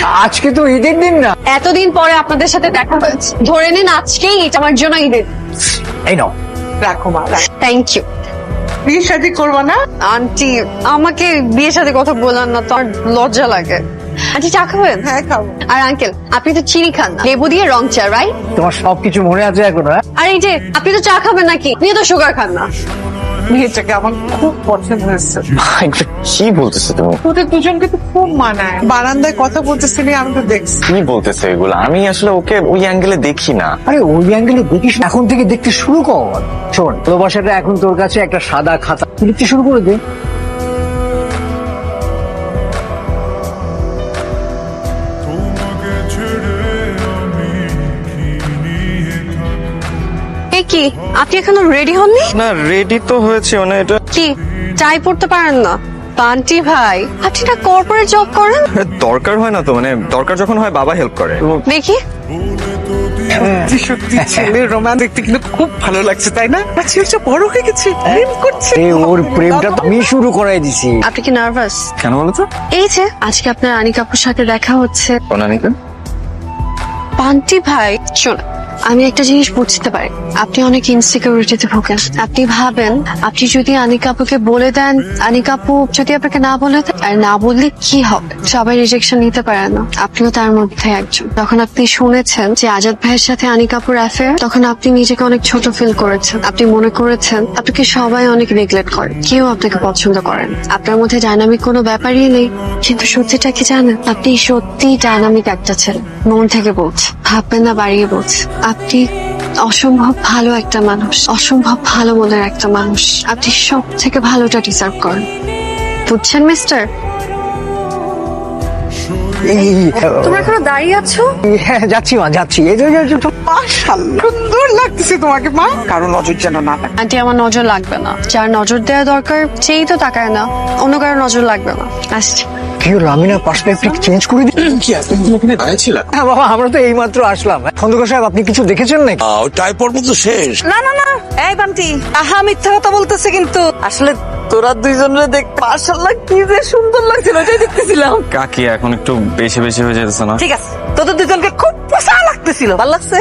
আজকে তো ঈদের দিন না। এতদিন পরে আপনাদের সাথে দেখা হয়েছে, ধরে নিন আজকেই এটা আমার জন্য ঈদের। এই নাও। রাখো মা, থ্যাংক ইউ। বিয়ে শাদী করবা না? আন্টি আমাকে বিয়ের সাথে কথা বলার না তো, আর লজ্জা লাগে। আন্টি চা খাবেন? হ্যাঁ খাবো। আর আঙ্কেল আপনি তো চিনি খান না, লেবু দিয়ে রং চা, রাইট? তোমার সবকিছু মনে আছে এখন? আর এই যে আপনি তো চা খাবেন নাকি? আপনি তো সুগার খান না। মেয়েটাকে আমার খুব পছন্দ হয়েছে। কি বলতেছে তুমি? ওদের দুজনকে তো খুব মানায়। বারান্দায় কথা বলতেছিলি, আমি তো দেখছি। কি বলতেছে এগুলো? আমি আসলে ওকে ওই অ্যাঙ্গেলে দেখি না। আরে ওই অ্যাঙ্গেলে দেখিস না, এখন থেকে দেখতে শুরু কর। শোন, ভালোবাসাটা এখন তোর কাছে একটা সাদা খাতা, লিখতে শুরু করে দে। এ কি, আপনি এখনো রেডি হননি? না, রেডি তো হয়েছে। মানে এটা কি টাই পড়তে পারেন না? বান্টি ভাই, আপনি না কর্পোরেট জব করেন? দরকার হয় না তো, মানে দরকার যখন হয় বাবা হেল্প করে। দেখি। সত্যি সত্যি ছেলের রোমান দেখতে কিন্তু খুব ভালো লাগছে, তাই না? আর ছেলেটা বড় হয়ে গেছে, প্রেম করছে। ওর প্রেমটা তো আমি শুরু করাই দিছি। আপনি কি নার্ভাস? কেন বলো তো? এই যে আজকে আপনার আনিকাপুর সাথে দেখা হচ্ছে। অনামিকা, বান্টি ভাই শোন, আমি একটা জিনিস বুঝতে পারি, আপনি অনেক ইনসিকিউরিটিতে ভোগেন। আপনি ভাবেন আপনি যদি আনিকাপুকে বলে দেন, আনিকাপু যদি আপনাকে না বলে দেন, আর না বললে কি হবে? সবাই রিজেকশন নিতে পারে না, আপনিও তার মধ্যে একজন। যখন আপনি শুনেছেন যে আজাদ ভাইয়ের সাথে আনিকাপুর অ্যাফেয়ার, তখন আপনি নিজেকে অনেক ছোট ফিল করেছেন। আপনি মনে করেছেন আপনাকে সবাই অনেক নেগলেক্ট করে, কেউ আপনাকে পছন্দ করেন, আপনার মধ্যে ডায়নামিক কোনো ব্যাপারই নেই। কিন্তু সত্যিটা কি জানেন? আপনি সত্যি ডায়নামিক একটা ছেলে, মন থেকে বলছে, ভাববেন না বাড়িয়ে বলছে। আপনি অসম্ভব ভালো একটা মানুষ, অসম্ভব ভালো মনের একটা মানুষ। আপনি সব থেকে ভালোটা ডিজার্ভ করেন, বুঝছেন মিস্টার? তোমরা এখনো দাঁড়িয়ে আছো? হ্যাঁ যাচ্ছি মা, যাচ্ছি। এই যে মাশাআল্লাহ, সুন্দর লাগতেছে তোমাকে মা। কারো নজর যেন না লাগে। আন্টি আমার নজর লাগবে না, যার নজর দেওয়া দরকার সেই তো তাকায় না, অন্য কারো নজর লাগবে না। আসছি। কি হলো, আমি না পার্সপেক্টিভ চেঞ্জ করে দিই? কি আছে? তুমি এখানে দাঁড়িয়েছিলা? হ্যাঁ বাবা, আমরা তো এইমাত্র আসলাম। খন্দকার সাহেব, আপনি কিছু দেখেছেন নাকি? টাই পর্ব তো শেষ। না না না, এই বান্টি, আহা মিথ্যা কথা বলতেছে কিন্তু। আসলে তোরা দুইজনের দেখ, মাশাআল্লাহ কি যে সুন্দর লাগছিল, ওটাই দেখতেছিলাম। কাকি এখন একটু বেশি বেশি হয়ে যেতেছে না? ঠিক আছে, তোদের দুজনকে খুব পোষা লাগতেছিল, ভালো লাগছে।